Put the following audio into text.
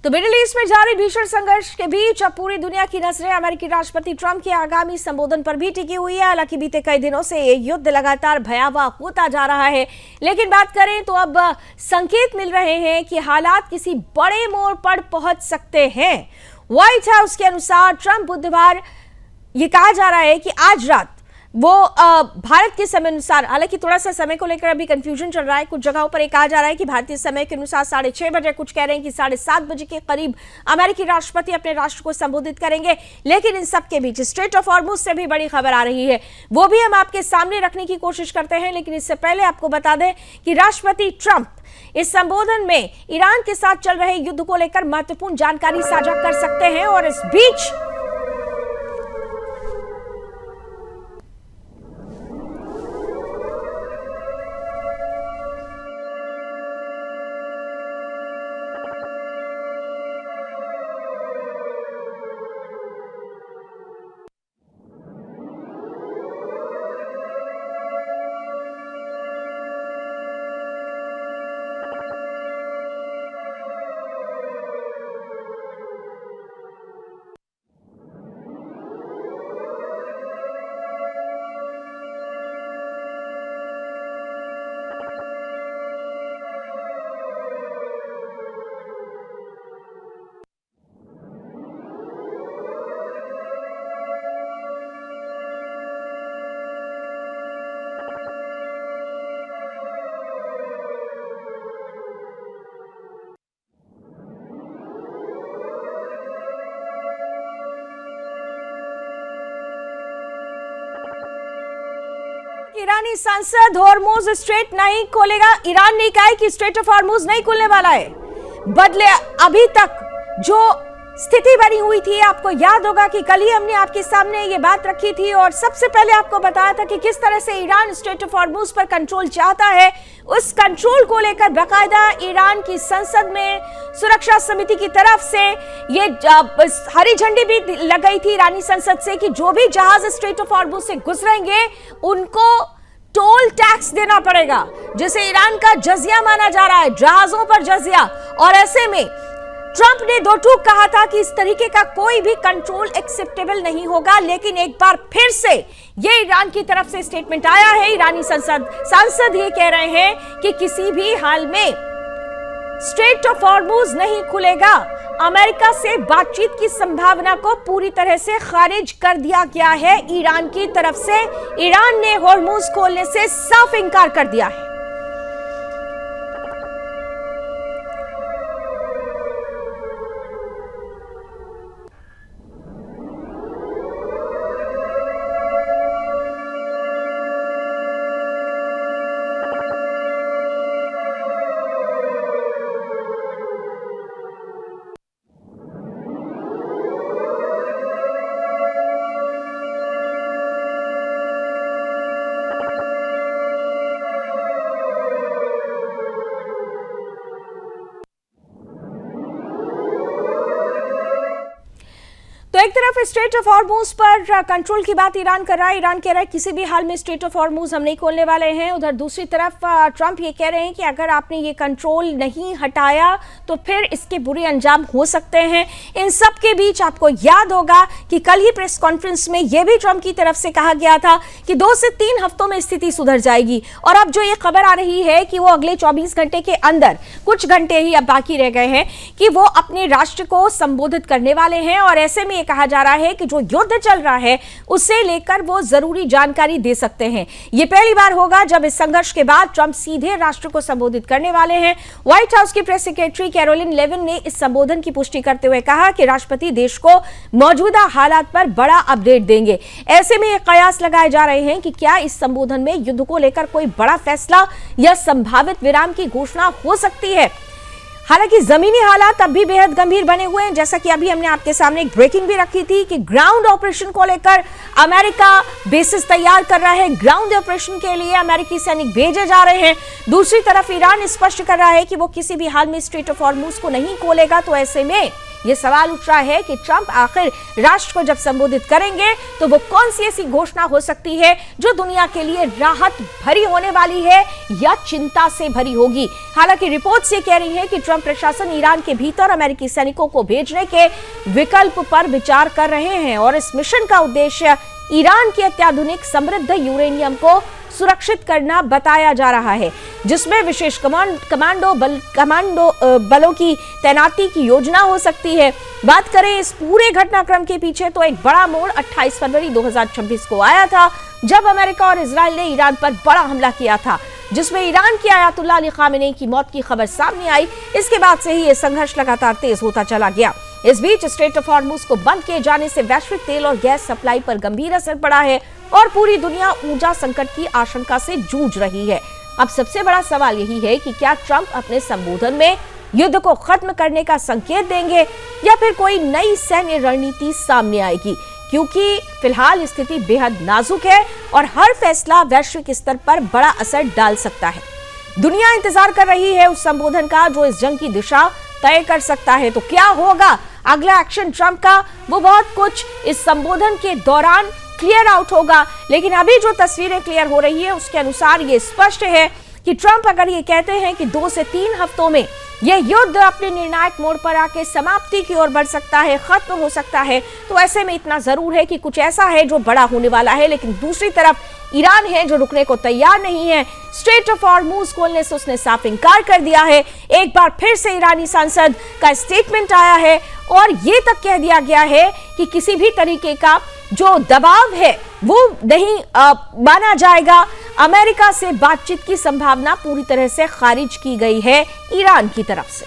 तो middle east में जारी भीषण संघर्ष के बीच अब पूरी दुनिया की नजरें अमेरिकी राष्ट्रपति ट्रंप के आगामी संबोधन पर भी टिकी हुई है। हालांकि बीते कई दिनों से ये युद्ध लगातार भयावह होता जा रहा है, लेकिन बात करें तो अब संकेत मिल रहे हैं कि हालात किसी बड़े मोड़ पर पहुंच सकते हैं। व्हाइट हाउस के अनुसार ट्रंप बुधवार ये कहा जा रहा है कि आज रात वो भारत के समय अनुसार, हालांकि थोड़ा सा समय को लेकर अभी कंफ्यूजन चल रहा है। कुछ जगहों पर ये कहा जा रहा है कि भारतीय समय के अनुसार 6:30 बजे, कुछ कह रहे हैं कि 7:30 बजे के करीब अमेरिकी राष्ट्रपति अपने राष्ट्र को संबोधित करेंगे। लेकिन इन सब के बीच स्ट्रेट ऑफ हॉर्मुज से भी बड़ी खबर आ रही है, वो भी हम आपके सामने रखने की कोशिश करते हैं। लेकिन इससे पहले आपको बता दें कि राष्ट्रपति ट्रंप इस संबोधन में ईरान के साथ चल रहे युद्ध को लेकर महत्वपूर्ण जानकारी साझा कर सकते हैं। और इस बीच ईरानी संसद हॉर्मुज स्ट्रेट नहीं खोलेगा। ईरान ने कहा है कि स्ट्रेट ऑफ हॉर्मुज नहीं खुलने वाला है। बदले अभी तक जो स्थिति बनी हुई थी, आपको याद होगा कि कल ही हमने आपके सामने ये बात रखी थी और सबसे पहले आपको बताया था कि किस तरह से ईरान स्ट्रेट ऑफ हॉर्मुज पर कंट्रोल चाहता है। उस कंट्रोल को लेकर बाकायदा ईरान की संसद में सुरक्षा समिति की तरफ से ये हरी झंडी भी लगाई थी ईरानी संसद से कि जो भी जहाज स्ट्रेट ऑफ हॉर्मुज से गुजरेंगे उनको टोल टैक्स देना पड़ेगा, जिसे ईरान का जजिया माना जा रहा है, जहाजों पर जजिया। और ऐसे में ट्रंप ने दो टूक कहा था कि इस तरीके का कोई भी कंट्रोल एक्सेप्टेबल नहीं होगा। लेकिन एक बार फिर से ये ईरान की तरफ से स्टेटमेंट आया है। ईरानी सांसद ये कह रहे हैं कि किसी भी हाल में स्ट्रेट ऑफ हॉर्मुज नहीं खुलेगा। अमेरिका से बातचीत की संभावना को पूरी तरह से खारिज कर दिया गया है ईरान की तरफ से। ईरान ने हॉर्मुज खोलने से साफ इनकार कर दिया है। एक तरफ स्ट्रेट ऑफ हॉर्मुज पर कंट्रोल की बात ईरान कर रहा है। ईरान कह रहा है किसी भी हाल में स्ट्रेट ऑफ हॉर्मुज हम नहीं खोलने वाले हैं। उधर दूसरी तरफ ट्रंप ये कह रहे हैं कि अगर आपने ये कंट्रोल नहीं हटाया तो फिर इसके बुरे अंजाम हो सकते हैं। इन सब के बीच आपको याद होगा कि कल ही प्रेस कॉन्फ्रेंस में यह भी ट्रंप की तरफ से कहा गया था कि 2 से 3 हफ्तों में स्थिति सुधर जाएगी। और अब जो ये खबर आ रही है कि वो अगले 24 घंटे के अंदर, कुछ घंटे ही अब बाकी रह गए हैं, कि वो अपने राष्ट्र को संबोधित करने वाले हैं। और ऐसे में ये कहा जा रहा है कि जो युद्ध चल रहा है उसे लेकर वो जरूरी जानकारी दे सकते हैं। ये पहली बार होगा जब इस संघर्ष के बाद ट्रंप सीधे राष्ट्र को संबोधित करने वाले हैं। व्हाइट हाउस की प्रेस सेक्रेटरी कैरोलिन लेविन ने इस संबोधन की पुष्टि करते हुए कहा कि राष्ट्रपति देश को मौजूदा हालात पर बड़ा अपडेट देंगे। ऐसे में ये कयास लगाए जा रहे हैं कि क्या इस संबोधन में युद्ध को लेकर कोई बड़ा फैसला या संभावित विराम की घोषणा हो सकती है। हालांकि जमीनी हालात अब भी बेहद गंभीर बने हुए हैं। जैसा कि अभी हमने आपके सामने एक ब्रेकिंग भी रखी थी कि ग्राउंड ऑपरेशन को लेकर अमेरिका बेसिस तैयार कर रहा है। ग्राउंड ऑपरेशन के लिए अमेरिकी सैनिक भेजे जा रहे हैं। दूसरी तरफ ईरान स्पष्ट कर रहा है कि वो किसी भी हाल में स्ट्रेट ऑफ हॉर्मुज को नहीं खोलेगा। तो ऐसे में ये सवाल उठ रहा है कि ट्रंप आखिर राष्ट्र को जब संबोधित करेंगे तो वो कौन सी ऐसी घोषणा हो सकती है जो दुनिया के लिए राहत भरी होने वाली है या चिंता से भरी होगी। हालांकि रिपोर्ट्स ये कह रही है कि ट्रंप प्रशासन ईरान के भीतर अमेरिकी सैनिकों को भेजने के विकल्प पर विचार कर रहे हैं और इस मिशन का उद्देश्य ईरान की अत्याधुनिक समृद्ध यूरेनियम को सुरक्षित करना बताया जा रहा है, जिसमें विशेष कमांडो बलों की तैनाती की योजना हो सकती है। बात करें इस पूरे घटनाक्रम के पीछे तो एक बड़ा मोड़ 28 फरवरी 2026 को आया था, जब अमेरिका और इजराइल ने ईरान पर बड़ा हमला किया था, जिसमें ईरान के आयतुल्लाह अली खामेनी की मौत की खबर सामने आई। इसके बाद से ही यह संघर्ष लगातार तेज होता चला गया। इस बीच स्ट्रेट ऑफ हॉर्मुज को बंद किए जाने से वैश्विक तेल और गैस सप्लाई पर गंभीर असर पड़ा है और पूरी दुनिया ऊर्जा संकट की आशंका से जूझ रही है। अब सबसे बड़ा सवाल यही है कि क्या ट्रंप अपने संबोधन में युद्ध को खत्म करने का संकेत देंगे या फिर कोई नई सैन्य रणनीति सामने आएगी, क्योंकि फिलहाल स्थिति बेहद नाजुक है और हर फैसला वैश्विक स्तर पर बड़ा असर डाल सकता है। दुनिया इंतजार कर रही है उस संबोधन का जो इस जंग की दिशा तय कर सकता है। तो क्या होगा अगला एक्शन ट्रंप का, वो बहुत कुछ इस संबोधन के दौरान क्लियर आउट होगा। लेकिन अभी जो तस्वीरें क्लियर हो रही है उसके अनुसार ये स्पष्ट है कि ट्रंप अगर ये कहते हैं कि 2 से 3 हफ्तों में यह युद्ध अपने निर्णायक मोड़ पर आके समाप्ति की ओर बढ़ सकता है, खत्म हो सकता है, तो ऐसे में इतना जरूर है कि कुछ ऐसा है जो बड़ा होने वाला है। लेकिन दूसरी तरफ ईरान है जो रुकने को तैयार नहीं है। स्ट्रेट ऑफ हॉर्मुज खोलने से उसने साफ इंकार कर दिया है। एक बार फिर से ईरानी सांसद का स्टेटमेंट आया है और ये तक कह दिया गया है कि किसी भी तरीके का जो दबाव है वो नहीं माना जाएगा। अमेरिका से बातचीत की संभावना पूरी तरह से खारिज की गई है ईरान की तरफ से।